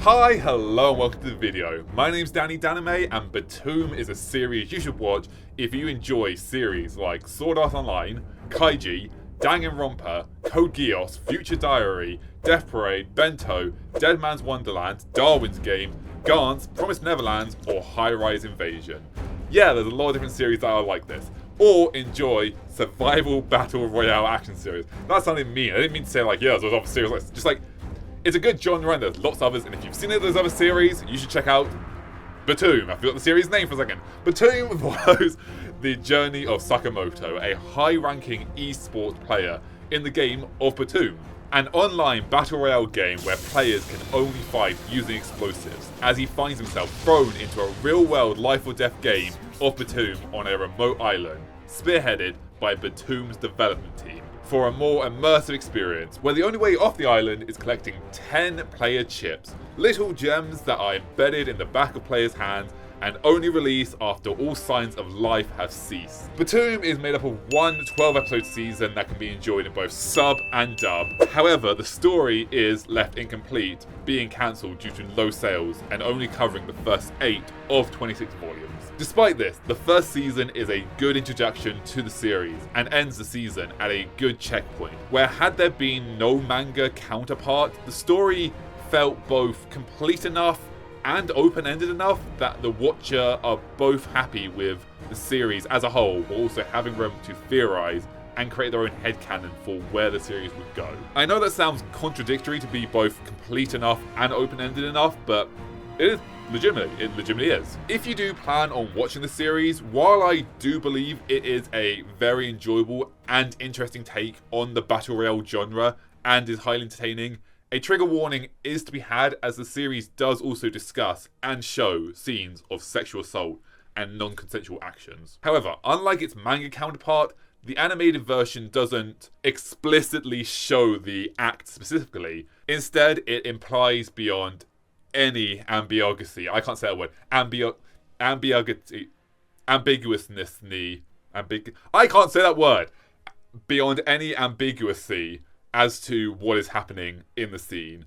Hi, hello and welcome to the video. My name's Danny Danime and BTOOOM is a series you should watch if you enjoy series like Sword Art Online, Kaiji, Danganronpa, Code Geass, Future Diary, Death Parade, Bento, Deadmans Wonderland, Darwin's Game, Gantz, Promised Neverlands, or Highrise Invasion. Yeah, there's a lot of different series that are like this. Or enjoy survival battle royale action series. That sounded mean. I didn't mean to say like, yeah, there's other series like this. Just like, it's a good genre and there's lots of others, and if you've seen any of those other series, you should check out BTOOOM. I forgot the series name for a second. BTOOOM follows the journey of Sakamoto, a high-ranking esports player in the game of BTOOOM, an online battle royale game where players can only fight using explosives, as he finds himself thrown into a real-world life-or-death game of BTOOOM on a remote island, spearheaded by BTOOOM's development team, for a more immersive experience, where the only way off the island is collecting 10 player chips, little gems that are embedded in the back of players' hands and only release after all signs of life have ceased. BTOOOM is made up of one 12-episode season that can be enjoyed in both sub and dub. However, the story is left incomplete, being cancelled due to low sales and only covering the first 8 of 26 volumes. Despite this, the first season is a good introduction to the series and ends the season at a good checkpoint, where had there been no manga counterpart, the story felt both complete enough and open-ended enough that the watcher are both happy with the series as a whole, while also having room to theorize and create their own headcanon for where the series would go. I know that sounds contradictory to be both complete enough and open-ended enough, but it is legitimate. It legitimately is. If you do plan on watching the series, while I do believe it is a very enjoyable and interesting take on the battle royale genre and is highly entertaining, a trigger warning is to be had, as the series does also discuss and show scenes of sexual assault and non-consensual actions. However, unlike its manga counterpart, the animated version doesn't explicitly show the act specifically. Instead, it implies beyond any ambiguity. I can't say that word. Ambiguity. Ambiguousness. I can't say that word. Beyond any ambiguity as to what is happening in the scene,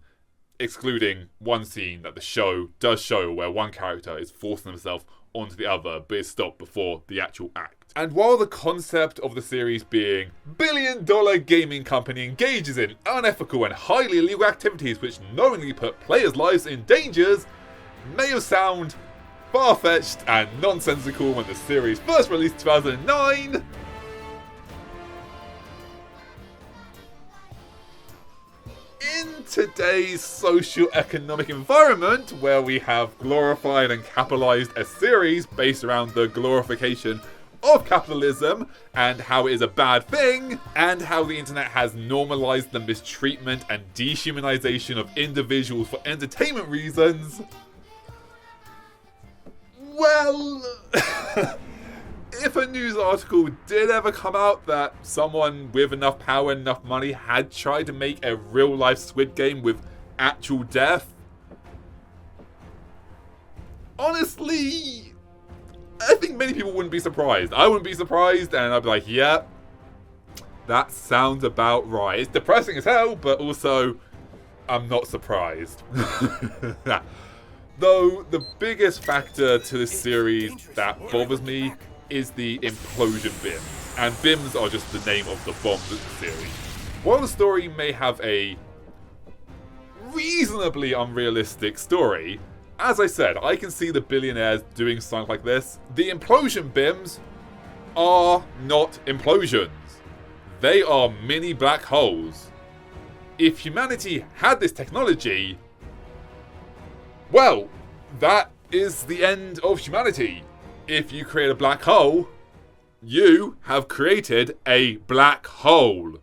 excluding one scene that the show does show where one character is forcing himself onto the other but is stopped before the actual act. And while the concept of the series being billion-dollar gaming company engages in unethical and highly illegal activities which knowingly put players' lives in dangers may have sound far-fetched and nonsensical when the series first released in 2009, in today's socio-economic environment, where we have glorified and capitalized a series based around the glorification of capitalism and how it is a bad thing, and how the internet has normalized the mistreatment and dehumanization of individuals for entertainment reasons, well, if a news article did ever come out that someone with enough power and enough money had tried to make a real-life Squid Game with actual death, honestly, I think many people wouldn't be surprised. I wouldn't be surprised, and I'd be like, yeah, that sounds about right. It's depressing as hell, but also, I'm not surprised. Though, the biggest factor to this series that bothers me is the implosion bims, and bims are just the name of the bombs in the series. While the story may have a reasonably unrealistic story, as I said, I can see the billionaires doing something like this. The implosion bims are not implosions. They are mini black holes. If humanity had this technology, well, that is the end of humanity. If you create a black hole, you have created a black hole.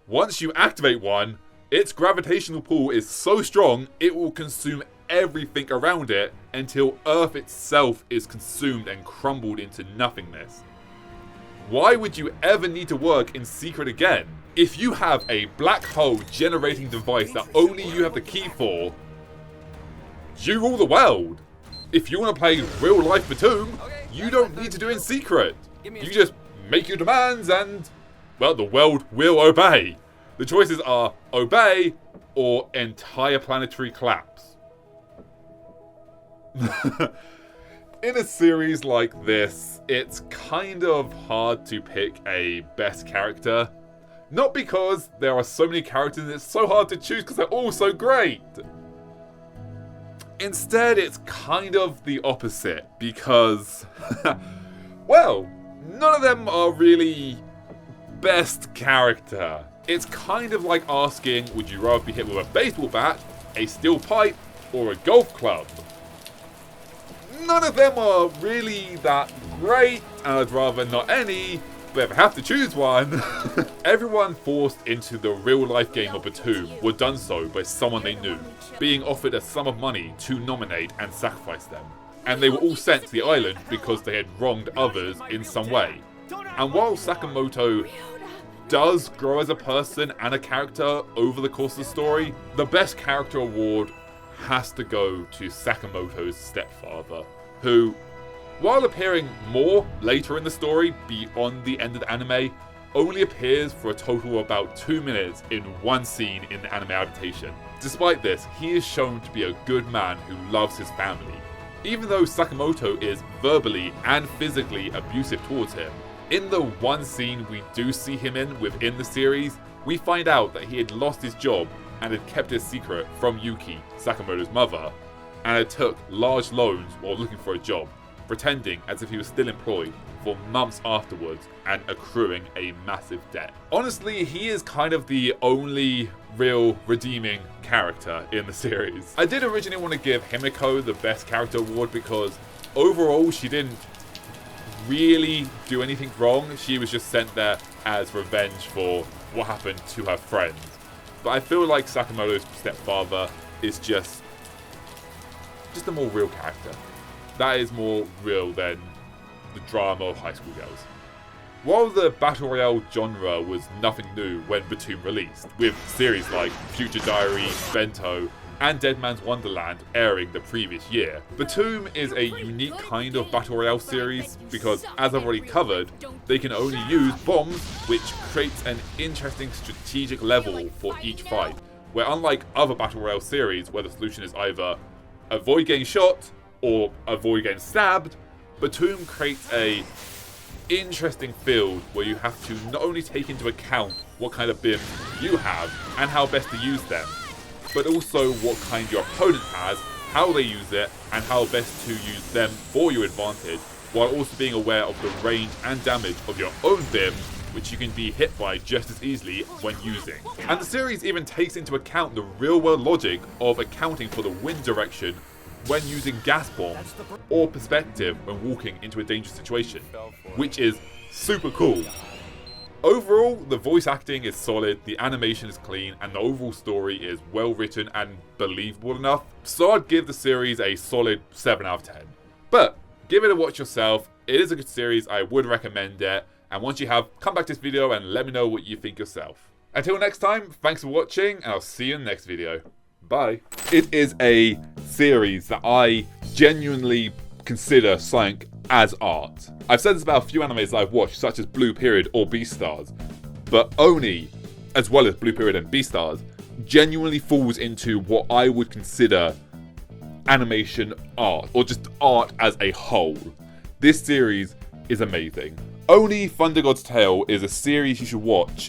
Once you activate one, its gravitational pull is so strong it will consume everything around it until Earth itself is consumed and crumbled into nothingness. Why would you ever need to work in secret again? If you have a black hole generating device that only you have the key for, you rule the world. If you want to play real life BTOOOM, you don't need to do it in secret. You just make your demands and, well, the world will obey. The choices are obey or entire planetary collapse. In a series like this, it's kind of hard to pick a best character. Not because there are so many characters and it's so hard to choose because they're all so great. Instead, it's kind of the opposite because, well, none of them are really best character. It's kind of like asking, would you rather be hit with a baseball bat, a steel pipe, or a golf club? None of them are really that great, and I'd rather not any, but if I have to choose one, everyone forced into the real-life game of BTOOOM were done so by someone they knew, being offered a sum of money to nominate and sacrifice them. And they were all sent to the island because they had wronged others in some way. And while Sakamoto does grow as a person and a character over the course of the story, the best character award has to go to Sakamoto's stepfather, who, while appearing more later in the story beyond the end of the anime, only appears for a total of about 2 minutes in one scene in the anime adaptation. Despite this, he is shown to be a good man who loves his family, even though Sakamoto is verbally and physically abusive towards him. In the one scene we do see him in within the series, we find out that he had lost his job and had kept his secret from Yuki, Sakamoto's mother, and had took large loans while looking for a job, pretending as if he was still employed for months afterwards and accruing a massive debt. Honestly, he is kind of the only real redeeming character in the series. I did originally want to give Himiko the best character award because overall she didn't really do anything wrong. She was just sent there as revenge for what happened to her friends. But I feel like Sakamoto's stepfather is just a more real character. That is more real than the drama of high school girls. While the Battle Royale genre was nothing new when BTOOOM released, with series like Future Diary, Bento, and Deadmans Wonderland airing the previous year, BTOOOM is a unique kind of Battle Royale series because, as I've already covered, they can only use bombs, which creates an interesting strategic level for each fight, where unlike other Battle Royale series where the solution is either avoid getting shot or avoid getting stabbed, BTOOOM creates a interesting field where you have to not only take into account what kind of bims you have and how best to use them, but also what kind your opponent has, how they use it, and how best to use them for your advantage, while also being aware of the range and damage of your own bim, which you can be hit by just as easily when using. And the series even takes into account the real-world logic of accounting for the wind direction when using gas bombs, or perspective when walking into a dangerous situation, which is super cool. Overall, the voice acting is solid, the animation is clean, and the overall story is well written and believable enough, so I'd give the series a solid 7 out of 10. But give it a watch yourself, it is a good series, I would recommend it, and once you have, come back to this video and let me know what you think yourself. Until next time, thanks for watching, and I'll see you in the next video. Bye. It is a series that I genuinely consider something as art. I've said this about a few animes that I've watched, such as Blue Period or Beastars, but Oni, as well as Blue Period and Beastars, genuinely falls into what I would consider animation art, or just art as a whole. This series is amazing. Oni Thunder God's Tale is a series you should watch